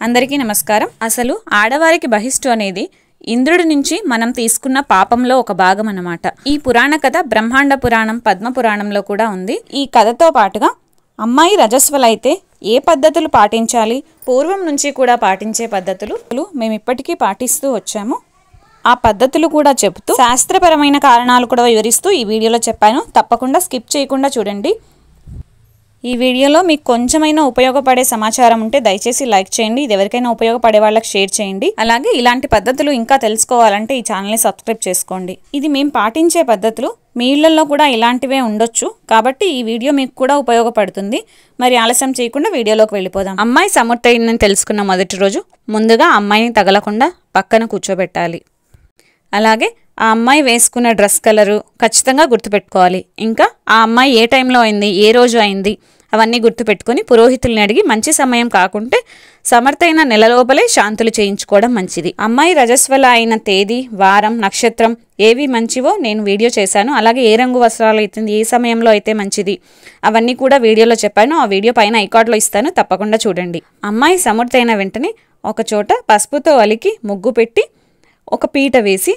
అందరికీ నమస్కారం. అసలు ఆడవారికి బహిష్టు అనేది ఇంద్రుడి నుంచి మనం తీసుకున్న పాపంలో ఒక భాగం అన్నమాట. ఈ పురాణ కథ బ్రహ్మాండ పురాణం, పద్మ పురాణంలో కూడా ఉంది. ఈ కథతో పాటుగా అమ్మాయి రజస్వలైతే ఏ పద్ధతులు పాటించాలి, పూర్వం నుంచి కూడా పాటించే పద్ధతులు మేము ఇప్పటికీ పాటిస్తూ వచ్చాము. ఆ పద్ధతులు కూడా చెబుతూ శాస్త్రపరమైన కారణాలు కూడా వివరిస్తూ ఈ వీడియోలో చెప్పాను. తప్పకుండా స్కిప్ చేయకుండా చూడండి. ఈ వీడియోలో మీకు కొంచెమైనా ఉపయోగపడే సమాచారం ఉంటే దయచేసి లైక్ చేయండి. ఇది ఎవరికైనా ఉపయోగపడే వాళ్ళకి షేర్ చేయండి. అలాగే ఇలాంటి పద్ధతులు ఇంకా తెలుసుకోవాలంటే ఈ ఛానల్ని సబ్స్క్రైబ్ చేసుకోండి. ఇది మేము పాటించే పద్ధతులు, మీ ఇళ్లలో కూడా ఇలాంటివే ఉండొచ్చు కాబట్టి ఈ వీడియో మీకు కూడా ఉపయోగపడుతుంది. మరి ఆలస్యం చేయకుండా వీడియోలోకి వెళ్ళిపోదాం. అమ్మాయి సమర్థైందని తెలుసుకున్న మొదటి రోజు ముందుగా అమ్మాయిని తగలకుండా పక్కన కూర్చోబెట్టాలి. అలాగే ఆ అమ్మాయి వేసుకున్న డ్రెస్ కలరు ఖచ్చితంగా గుర్తుపెట్టుకోవాలి. ఇంకా ఆ అమ్మాయి ఏ టైంలో అయింది, ఏ రోజు అయింది అవన్నీ గుర్తుపెట్టుకొని పురోహితుల్ని అడిగి మంచి సమయం కాకుంటే సమర్థైన నెల లోపలే శాంతులు చేయించుకోవడం మంచిది. అమ్మాయి రజస్వల అయిన తేదీ, వారం, నక్షత్రం ఏవి మంచివో నేను వీడియో చేశాను. అలాగే ఏ రంగు వస్త్రాలు అవుతుంది, ఏ సమయంలో అయితే మంచిది అవన్నీ కూడా వీడియోలో చెప్పాను. ఆ వీడియో పైన ఐకార్డ్లో ఇస్తాను, తప్పకుండా చూడండి. అమ్మాయి సమర్థైన వెంటనే ఒక చోట పసుపుతో అలికి ముగ్గు పెట్టి ఒక పీట వేసి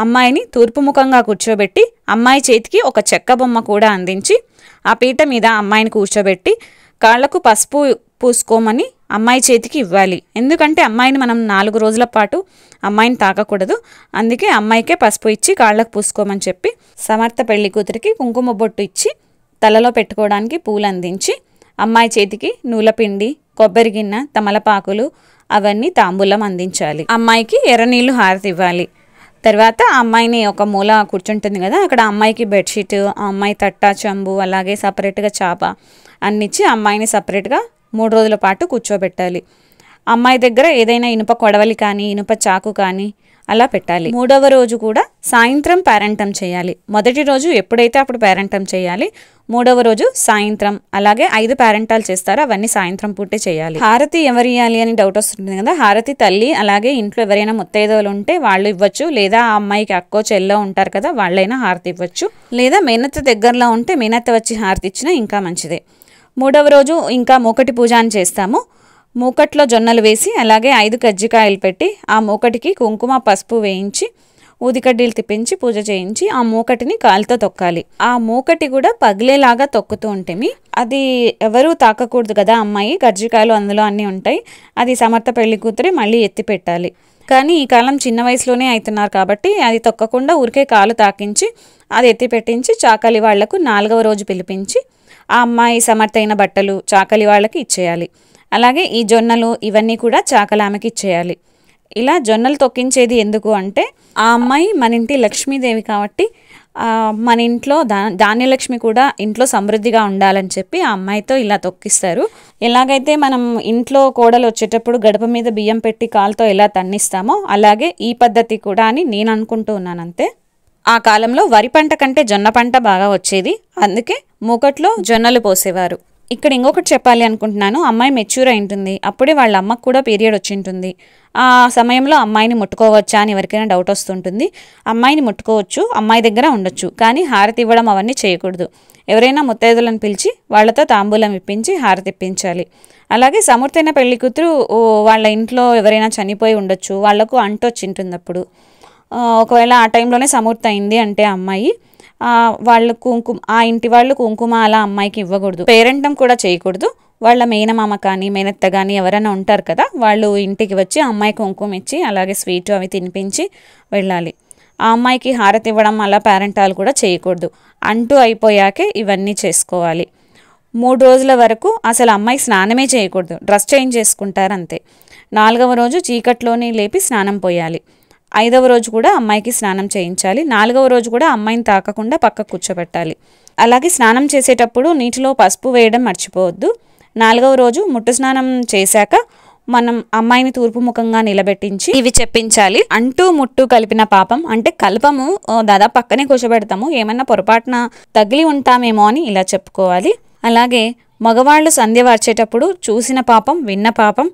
అమ్మాయిని తూర్పు ముఖంగా కూర్చోబెట్టి అమ్మాయి చేతికి ఒక చెక్క బొమ్మ కూడా అందించి ఆ పీట మీద అమ్మాయిని కూర్చోబెట్టి కాళ్లకు పసుపు పూసుకోమని అమ్మాయి చేతికి ఇవ్వాలి. ఎందుకంటే అమ్మాయిని మనం 4 రోజుల పాటు అమ్మాయిని తాకకూడదు. అందుకే అమ్మాయికే పసుపు ఇచ్చి కాళ్లకు పూసుకోమని చెప్పి సమర్థ పెళ్లి కూతురికి కుంకుమ బొట్టు ఇచ్చి తలలో పెట్టుకోవడానికి పూలు అందించి అమ్మాయి చేతికి నూలపిండి, కొబ్బరి గిన్నె, తమలపాకులు అవన్నీ తాంబూలం అందించాలి. అమ్మాయికి ఎర్రనీళ్ళు హారతి ఇవ్వాలి. తర్వాత ఆ అమ్మాయిని ఒక మూల కూర్చుంటుంది కదా, అక్కడ అమ్మాయికి బెడ్షీట్, ఆ అమ్మాయి తట్ట, చెంబు, అలాగే సపరేట్గా చాప అన్నిచ్చి అమ్మాయిని సపరేట్గా 3 రోజుల పాటు కూర్చోబెట్టాలి. అమ్మాయి దగ్గర ఏదైనా ఇనుప కొడవలి కానీ ఇనుప చాకు కానీ అలా పెట్టాలి. 3వ రోజు కూడా సాయంత్రం పేరంటం చేయాలి. మొదటి రోజు ఎప్పుడైతే అప్పుడు పేరంటం చేయాలి. 3వ రోజు సాయంత్రం, అలాగే 5 పేరంటాలు చేస్తారో అవన్నీ సాయంత్రం పూటే చేయాలి. హారతి ఎవరు ఇవ్వాలి అని డౌట్ వస్తుంది కదా. హారతి తల్లి, అలాగే ఇంట్లో ఎవరైనా ముత్తైదవులు ఉంటే వాళ్ళు ఇవ్వచ్చు, లేదా ఆ అమ్మాయికి అక్కో చెల్లో ఉంటారు కదా వాళ్ళైనా హారతి ఇవ్వచ్చు, లేదా మేనత్త దగ్గరలో ఉంటే మేనత్త వచ్చి హారతి ఇచ్చినా ఇంకా మంచిదే. 3వ రోజు ఇంకా మూకటి పూజ అని చేస్తాము. మూకట్లో జొన్నలు వేసి అలాగే 5 కజ్జికాయలు పెట్టి ఆ మూకటికి కుంకుమ పసుపు వేయించి ఊదికడ్డీలు తిప్పించి పూజ చేయించి ఆ మూకటిని కాలుతో తొక్కాలి. ఆ మూకటి కూడా పగిలేలాగా తొక్కుతూ ఉంటేమి అది ఎవరూ తాకకూడదు కదా. అమ్మాయి కజ్జికాయలు అందులో అన్నీ ఉంటాయి. అది సమర్థ పెళ్లి కూతురే మళ్ళీ ఎత్తి పెట్టాలి. కానీ ఈ కాలం చిన్న వయసులోనే అవుతున్నారు కాబట్టి అది తొక్కకుండా ఊరికే కాలు తాకించి అది ఎత్తి పెట్టించి చాకలి వాళ్లకు 4వ రోజు పిలిపించి ఆ అమ్మాయి సమర్థైన బట్టలు చాకలి వాళ్ళకి ఇచ్చేయాలి. అలాగే ఈ జొన్నలు ఇవన్నీ కూడా చాకలామెకి ఇచ్చేయాలి. ఇలా జొన్నలు తొక్కించేది ఎందుకు అంటే ఆ అమ్మాయి మన ఇంటి లక్ష్మీదేవి కాబట్టి మన ఇంట్లో ధాన్యలక్ష్మి కూడా ఇంట్లో సమృద్ధిగా ఉండాలని చెప్పి ఆ అమ్మాయితో ఇలా తొక్కిస్తారు. ఎలాగైతే మనం ఇంట్లో కోడలు వచ్చేటప్పుడు గడప మీద బియ్యం పెట్టి కాలుతో ఎలా తన్నిస్తామో అలాగే ఈ పద్ధతి కూడా అని నేను అనుకుంటూ ఉన్నాను అంతే. ఆ కాలంలో వరి పంట కంటే జొన్న పంట బాగా వచ్చేది, అందుకే మూకట్లో జొన్నలు పోసేవారు. ఇక్కడ ఇంకొకటి చెప్పాలి అనుకుంటున్నాను. అమ్మాయి మెచ్యూర్ అయి ఉంటుంది, అప్పుడే వాళ్ళ అమ్మకు కూడా పీరియడ్ వచ్చి ఉంటుంది. ఆ సమయంలో అమ్మాయిని ముట్టుకోవచ్చా అని ఎవరికైనా డౌట్ వస్తుంటుంది. అమ్మాయిని ముట్టుకోవచ్చు, అమ్మాయి దగ్గర ఉండొచ్చు, కానీ హారతి ఇవ్వడం అవన్నీ చేయకూడదు. ఎవరైనా ముత్తైదులను పిలిచి వాళ్ళతో తాంబూలం ఇప్పించి హారతి ఇప్పించాలి. అలాగే సమర్థైన పెళ్లి కూతురు వాళ్ళ ఇంట్లో ఎవరైనా చనిపోయి ఉండొచ్చు, వాళ్లకు అంటొచ్చి ఉంటుంది. అప్పుడు ఒకవేళ ఆ టైంలోనే సమూర్తి అయింది అంటే అమ్మాయి వాళ్ళు కుంకుమ, ఆ ఇంటి వాళ్ళు కుంకుమ అలా అమ్మాయికి ఇవ్వకూడదు. పేరెంటం కూడా చేయకూడదు. వాళ్ళ మేనమామ కానీ మేనత్త కానీ ఎవరైనా ఉంటారు కదా, వాళ్ళు ఇంటికి వచ్చి అమ్మాయికి కుంకుమ ఇచ్చి అలాగే స్వీట్ అవి తినిపించి వెళ్ళాలి. ఆ అమ్మాయికి హారతి ఇవ్వడం అలా పేరెంటాలు కూడా చేయకూడదు. అంటూ అయిపోయాకే ఇవన్నీ చేసుకోవాలి. 3 రోజుల వరకు అసలు అమ్మాయి స్నానమే చేయకూడదు, డ్రెస్ చేంజ్ చేసుకుంటారు అంతే. 4వ రోజు చీకట్లోనే లేపి స్నానం పోయాలి. 5వ రోజు కూడా అమ్మాయికి స్నానం చేయించాలి. 4వ రోజు కూడా అమ్మాయిని తాకకుండా పక్క కూర్చోబెట్టాలి. అలాగే స్నానం చేసేటప్పుడు నీటిలో పసుపు వేయడం మర్చిపోవద్దు. 4వ రోజు ముట్టు స్నానం చేశాక మనం అమ్మాయిని తూర్పు ముఖంగా నిలబెట్టించి ఇవి చెప్పించాలి. అంటూ ముట్టు కలిపిన పాపం అంటే కల్పము దాదాపు పక్కనే కూర్చోబెడతాము, ఏమన్నా పొరపాటున తగిలి ఉంటామేమో అని ఇలా చెప్పుకోవాలి. అలాగే మగవాళ్ళు సంధ్య వార్చేటప్పుడు చూసిన పాపం, విన్న పాపం,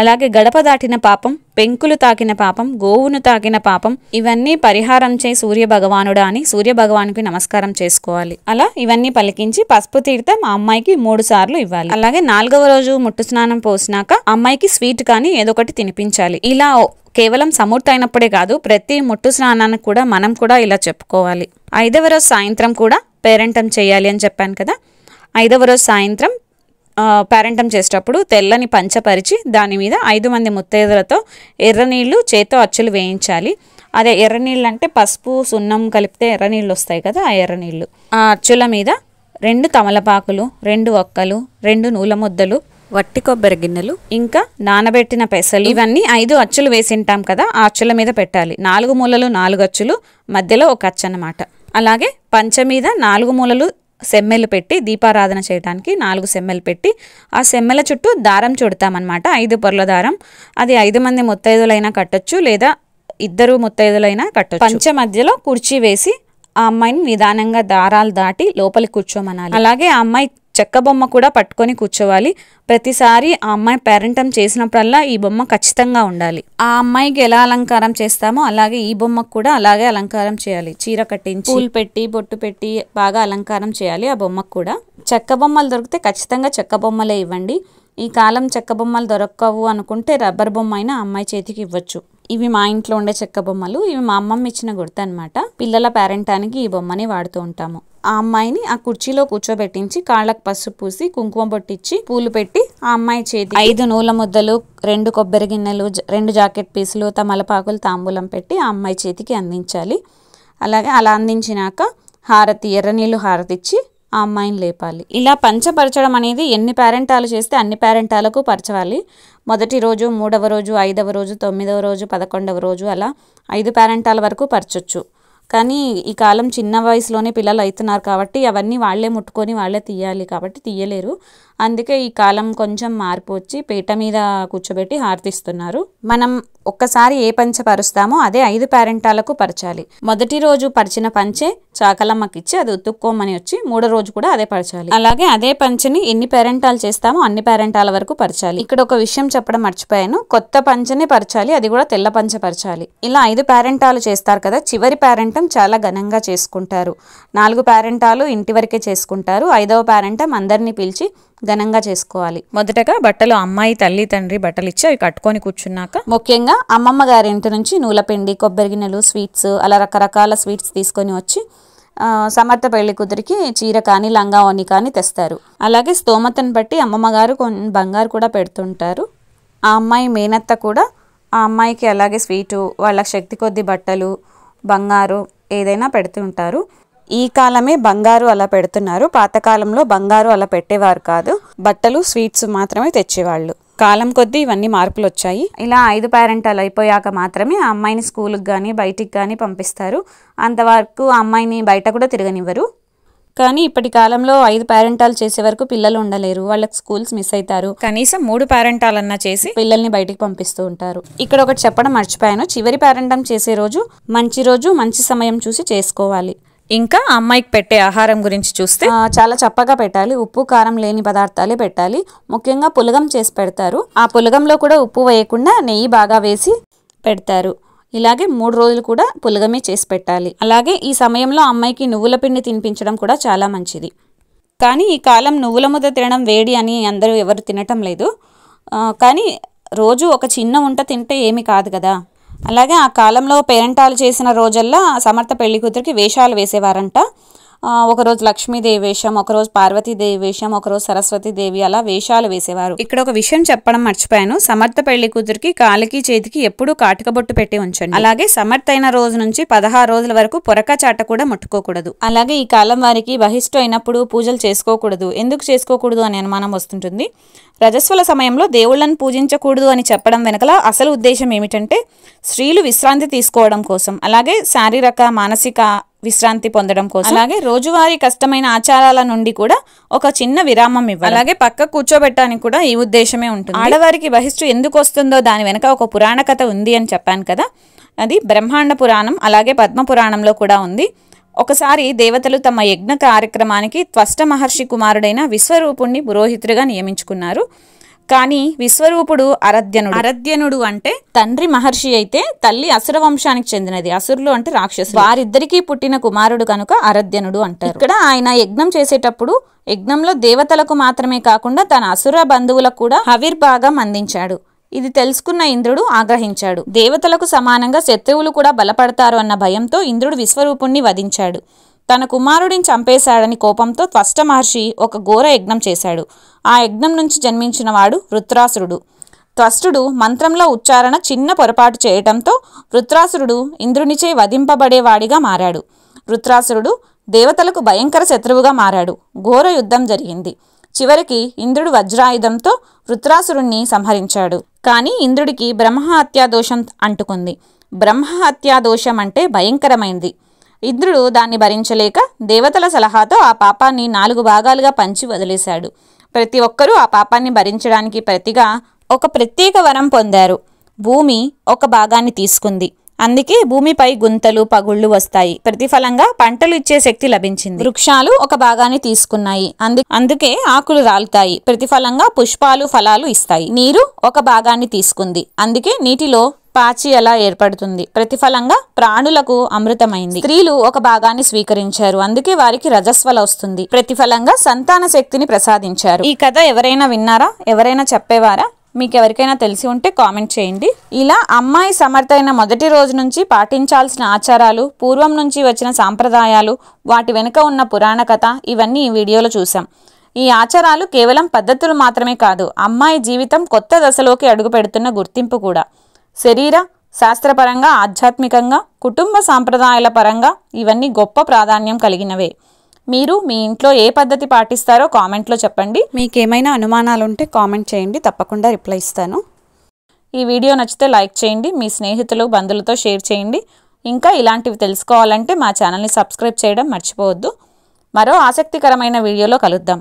అలాగే గడప దాటిన పాపం, పెంకులు తాకిన పాపం, గోవును తాకిన పాపం, ఇవన్నీ పరిహారం చే సూర్య భగవానుడా అని సూర్య భగవానికి నమస్కారం చేసుకోవాలి. అలా ఇవన్నీ పలికించి పసుపు తీర్థం ఆ అమ్మాయికి 3 సార్లు ఇవ్వాలి. అలాగే 4వ రోజు ముట్టు స్నానం పోసినాక అమ్మాయికి స్వీట్ కానీ ఏదో ఒకటి తినిపించాలి. ఇలా కేవలం సమూర్తి అయినప్పుడే కాదు, ప్రతి ముట్టు స్నానానికి కూడా మనం కూడా ఇలా చెప్పుకోవాలి. 5వ రోజు సాయంత్రం కూడా పేరెంటం చేయాలి అని చెప్పాను కదా. 5వ రోజు సాయంత్రం పేరెంటం చేసేటప్పుడు తెల్లని పంచపరిచి దాని మీద 5 మంది ముత్తైదులతో ఎర్రనీళ్లు చేత్తో అచ్చులు వేయించాలి. అదే ఎర్రనీళ్ళు అంటే పసుపు సున్నం కలిపితే ఎర్రనీళ్ళు వస్తాయి కదా, ఆ ఎర్రనీళ్ళు. ఆ అచ్చుల మీద 2 తమలపాకులు, 2 ఒక్కలు, 2 నూల ముద్దలు, వట్టి కొబ్బరి గిన్నెలు, ఇంకా నానబెట్టిన పెసలు, ఇవన్నీ 5 అచ్చులు వేసింటాం కదా, ఆ అచ్చుల మీద పెట్టాలి. 4 మూలలు 4 అచ్చులు, మధ్యలో ఒక అచ్చు అన్నమాట. అలాగే పంచ మీద 4 మూలలు సెమ్మెలు పెట్టి దీపారాధన చేయడానికి 4 సెమ్మెలు పెట్టి ఆ సెమ్మెల చుట్టూ దారం చుడతామన్నమాట. 5 పొరల దారం. అది 5 మంది ముత్తైదులైనా కట్టొచ్చు, లేదా 2 ముత్తైదులైనా కట్టొచ్చు. పంచ మధ్యలో కుర్చీ వేసి ఆ అమ్మాయిని నిదానంగా దారాలు దాటి లోపలికి కూర్చోమనాలి. అలాగే ఆ అమ్మాయి చెక్క బొమ్మ కూడా పట్టుకొని కూర్చోవాలి. ప్రతిసారి ఆ అమ్మాయి పేరెంటం చేసినప్పుడల్లా ఈ బొమ్మ ఖచ్చితంగా ఉండాలి. ఆ అమ్మాయికి ఎలా అలంకారం చేస్తామో అలాగే ఈ బొమ్మకు కూడా అలాగే అలంకారం చేయాలి. చీర కట్టించి, పూలు పెట్టి, బొట్టు పెట్టి బాగా అలంకారం చేయాలి ఆ బొమ్మకు కూడా. చెక్క బొమ్మలు దొరికితే ఖచ్చితంగా చెక్క బొమ్మలే ఇవ్వండి. ఈ కాలం చెక్క బొమ్మలు దొరకవు అనుకుంటే రబ్బర్ బొమ్మ అయినా అమ్మాయి చేతికి ఇవ్వచ్చు. ఇవి మా ఇంట్లో ఉండే చెక్క బొమ్మలు. ఇవి మా అమ్మమ్మ ఇచ్చిన గుర్తు అనమాట. పిల్లల పేరెంటానికి ఈ బొమ్మని వాడుతూ ఉంటాము. ఆ అమ్మాయిని ఆ కుర్చీలో కూర్చోబెట్టించి కాళ్ళకు పసుపు పూసి కుంకుమ బొట్టిచ్చి పూలు పెట్టి ఆ అమ్మాయి చేతి 5 నూల ముద్దలు, 2 కొబ్బరి గిన్నెలు, 2 జాకెట్ పీసులు, తమలపాకులు తాంబూలం పెట్టి ఆ అమ్మాయి చేతికి అందించాలి. అలాగే అలా అందించినాక హారతి, ఎర్రనీళ్ళు హారతి ఇచ్చి ఆ అమ్మాయిని లేపాలి. ఇలా పంచపరచడం అనేది ఎన్ని పేరెంటాలు చేస్తే అన్ని పేరెంటాలకు పరచాలి. మొదటి రోజు, 3వ రోజు, 5వ రోజు, 9వ రోజు, 11వ రోజు అలా 5 పేరెంటాల వరకు పరచొచ్చు. కానీ ఈ కాలం చిన్న వయసులోనే పిల్లలు అవుతున్నారు కాబట్టి అవన్నీ వాళ్ళే ముట్టుకొని వాళ్ళే తీయాలి కాబట్టి తీయలేరు. అందుకే ఈ కాలం కొంచెం మార్పు వచ్చి పీట మీద కూర్చోబెట్టి హారతిస్తున్నారు. మనం ఒక్కసారి ఏ పంచె పరుస్తామో అదే 5 పేరెంటాలకు పరచాలి. మొదటి రోజు పరిచిన పంచె చాకలమ్మకిచ్చి అది ఉతుక్కోమని వచ్చి 3వ రోజు కూడా అదే పరచాలి. అలాగే అదే పంచెని ఎన్ని పేరెంటాలు చేస్తామో అన్ని పేరెంటాల వరకు పరచాలి. ఇక్కడ ఒక విషయం చెప్పడం మర్చిపోయాను. కొత్త పంచెనే పరచాలి, అది కూడా తెల్ల పంచె పరచాలి. ఇలా 5 పేరెంటాలు చేస్తారు కదా, చివరి పేరెంటం చాలా ఘనంగా చేసుకుంటారు. 4 పేరెంటాలు ఇంటి వరకే చేసుకుంటారు. 5వ పేరెంటం అందరినీ పిలిచి ఘనంగా చేసుకోవాలి. మొదటగా బట్టలు అమ్మాయి తల్లి తండ్రి బట్టలు ఇచ్చి అవి కట్టుకొని కూర్చున్నాక ముఖ్యంగా అమ్మమ్మ గారి ఇంటి నుంచి నూలపిండి, కొబ్బరి గిన్నెలు, స్వీట్స్ అలా రకరకాల స్వీట్స్ తీసుకొని వచ్చి సమర్థ పెళ్లి కూతురికి చీర కానీ లంగా ఓని కానీ తెస్తారు. అలాగే స్తోమతను బట్టి అమ్మమ్మ గారు బంగారు కూడా పెడుతుంటారు. ఆ అమ్మాయి మేనత్త కూడా ఆ అమ్మాయికి అలాగే స్వీటు, వాళ్ళ శక్తి కొద్ది బట్టలు, బంగారు ఏదైనా పెడుతుంటారు. ఈ కాలమే బంగారు అలా పెడుతున్నారు. పాతకాలంలో బంగారు అలా పెట్టేవారు కాదు, బట్టలు స్వీట్స్ మాత్రమే తెచ్చేవాళ్ళు. కాలం కొద్దీ ఇవన్నీ మార్పులు వచ్చాయి. ఇలా 5 పేరెంటాలు అయిపోయాక మాత్రమే ఆ అమ్మాయిని స్కూల్కి కానీ బయటికి కానీ పంపిస్తారు. అంతవరకు ఆ అమ్మాయిని బయట కూడా తిరగనివ్వరు. కానీ ఇప్పటి కాలంలో 5 పేరెంటాలు చేసే వరకు పిల్లలు ఉండలేరు, వాళ్ళకి స్కూల్స్ మిస్ అవుతారు. కనీసం 3 పేరెంటాలన్నా చేసి పిల్లల్ని బయటికి పంపిస్తూ ఉంటారు. ఇక్కడ ఒకటి చెప్పడం మర్చిపోయాను. చివరి పేరెంటం చేసే రోజు మంచి సమయం చూసి చేసుకోవాలి. ఇంకా అమ్మాయికి పెట్టే ఆహారం గురించి చూస్తే చాలా చప్పగా పెట్టాలి. ఉప్పు కారం లేని పదార్థాలే పెట్టాలి. ముఖ్యంగా పులగం చేసి పెడతారు. ఆ పులగంలో కూడా ఉప్పు వేయకుండా నెయ్యి బాగా వేసి పెడతారు. ఇలాగే 3 రోజులు కూడా పులగమే చేసి పెట్టాలి. అలాగే ఈ సమయంలో అమ్మాయికి నువ్వుల పిండి తినిపించడం కూడా చాలా మంచిది. కానీ ఈ కాలం నువ్వుల ముద్ద తినడం వేడి అని అందరూ ఎవరు తినటం లేదు. కానీ రోజు ఒక చిన్న వంట తింటే ఏమీ కాదు కదా. అలాగే ఆ కాలంలో పేరెంటాలు చేసిన రోజల్లా సమర్థ పెళ్లి కూతురికి వేషాలు వేసేవారంట. ఒకరోజు లక్ష్మీదేవి వేషం, ఒకరోజు పార్వతీదేవి వేషం, ఒకరోజు సరస్వతీదేవి అలా వేషాలు వేసేవారు. ఇక్కడ ఒక విషయం చెప్పడం మర్చిపోయాను. సమర్థ పెళ్లి కూతురికి కాలికి చేతికి ఎప్పుడూ కాటిక బొట్టు పెట్టి ఉంచండి. అలాగే సమర్థ అయిన రోజు నుంచి 16 రోజుల వరకు పొరక చాట కూడా ముట్టుకోకూడదు. అలాగే ఈ కాలం వారికి బహిష్టు అయినప్పుడు పూజలు చేసుకోకూడదు. ఎందుకు చేసుకోకూడదు అని అనుమానం వస్తుంటుంది. రజస్వల సమయంలో దేవుళ్లను పూజించకూడదు అని చెప్పడం వెనకల అసలు ఉద్దేశం ఏమిటంటే స్త్రీలు విశ్రాంతి తీసుకోవడం కోసం, అలాగే శారీరక మానసిక విశ్రాంతి పొందడం కోసం, అలాగే రోజువారీ కష్టమైన ఆచారాల నుండి కూడా ఒక చిన్న విరామం ఇవ్వాలి. అలాగే పక్క కూర్చోబెట్టడానికి కూడా ఈ ఉద్దేశమే ఉంటుంది. ఆడవారికి బహిష్టు ఎందుకు వస్తుందో దాని వెనక ఒక పురాణ కథ ఉంది అని చెప్పాను కదా, అది బ్రహ్మాండ పురాణం అలాగే పద్మ పురాణంలో కూడా ఉంది. ఒకసారి దేవతలు తమ యజ్ఞ కార్యక్రమానికి త్వష్ట మహర్షి కుమారుడైన విశ్వరూపుణ్ణి పురోహితుడిగా నియమించుకున్నారు. కానీ విశ్వరూపుడు అరధ్యనుడు అంటే తండ్రి మహర్షి అయితే తల్లి అసుర వంశానికి చెందినది. అసురులు అంటే రాక్షసులు. వారిద్దరికీ పుట్టిన కుమారుడు కనుక అరధ్యనుడు అంటారు. ఇక్కడ ఆయన యజ్ఞం చేసేటప్పుడు యజ్ఞంలో దేవతలకు మాత్రమే కాకుండా తన అసుర బంధువులకు కూడా హవిర్భాగం అందించాడు. ఇది తెలుసుకున్న ఇంద్రుడు ఆగ్రహించాడు. దేవతలకు సమానంగా శత్రువులు కూడా బలపడతారు అన్న భయంతో ఇంద్రుడు విశ్వరూపుణ్ణి వధించాడు. తన కుమారుడిని చంపేశాడని కోపంతో త్వష్ట మహర్షి ఒక ఘోర యజ్ఞం చేశాడు. ఆ యజ్ఞం నుంచి జన్మించిన వాడు వృత్రాసురుడు. త్వష్టుడు మంత్రంలో ఉచ్చారణ చిన్న పొరపాటు చేయటంతో వృత్రాసురుడు ఇంద్రునిచే వధింపబడేవాడిగా మారాడు. వృత్రాసురుడు దేవతలకు భయంకర శత్రువుగా మారాడు. ఘోర యుద్ధం జరిగింది. చివరికి ఇంద్రుడు వజ్రాయుధంతో వృత్రాసురుణ్ణి సంహరించాడు. కానీ ఇంద్రుడికి బ్రహ్మహత్యా దోషం అంటుకుంది. బ్రహ్మహత్యా దోషం అంటే భయంకరమైంది. ఇంద్రుడు దాన్ని భరించలేక దేవతల సలహాతో ఆ పాపాన్ని 4 భాగాలుగా పంచి వదిలేశాడు. ప్రతి ఒక్కరూ ఆ పాపాన్ని భరించడానికి ప్రతిగా ఒక ప్రత్యేక వరం పొందారు. భూమి ఒక భాగాన్ని తీసుకుంది. అందుకే భూమిపై గుంతలు పగుళ్లు వస్తాయి. ప్రతిఫలంగా పంటలు ఇచ్చే శక్తి లభించింది. వృక్షాలు ఒక భాగాన్ని తీసుకున్నాయి. అందుకే ఆకులు రాలుతాయి. ప్రతిఫలంగా పుష్పాలు ఫలాలు ఇస్తాయి. నీరు ఒక భాగాన్ని తీసుకుంది. అందుకే నీటిలో పాచి ఎలా ఏర్పడుతుంది. ప్రతిఫలంగా ప్రాణులకు అమృతమైంది. స్త్రీలు ఒక భాగాన్ని స్వీకరించారు. అందుకే వారికి రజస్వల వస్తుంది. ప్రతిఫలంగా సంతాన శక్తిని ప్రసాదించారు. ఈ కథ ఎవరైనా విన్నారా? ఎవరైనా చెప్పేవారా? మీకు ఎవరికైనా తెలిసి ఉంటే కామెంట్ చేయండి. ఇలా అమ్మాయి సమర్థైన మొదటి రోజు నుంచి పాటించాల్సిన ఆచారాలు, పూర్వం నుంచి వచ్చిన సాంప్రదాయాలు, వాటి వెనుక ఉన్న పురాణ కథ, ఇవన్నీ ఈ వీడియోలో చూసాం. ఈ ఆచారాలు కేవలం పద్ధతులు మాత్రమే కాదు, అమ్మాయి జీవితం కొత్త దశలోకి అడుగు పెడుతున్న గుర్తింపు కూడా. శరీర శాస్త్రపరంగా, ఆధ్యాత్మికంగా, కుటుంబ సాంప్రదాయాల పరంగా ఇవన్నీ గొప్ప ప్రాధాన్యం కలిగినవే. మీరు మీ ఇంట్లో ఏ పద్ధతి పాటిస్తారో కామెంట్లో చెప్పండి. మీకేమైనా అనుమానాలు ఉంటే కామెంట్ చేయండి, తప్పకుండా రిప్లై ఇస్తాను. ఈ వీడియో నచ్చితే లైక్ చేయండి, మీ స్నేహితులు బంధువులతో షేర్ చేయండి. ఇంకా ఇలాంటివి తెలుసుకోవాలంటే మా ఛానల్ని సబ్స్క్రైబ్ చేయడం మర్చిపోవద్దు. మరో ఆసక్తికరమైన వీడియోలో కలుద్దాం.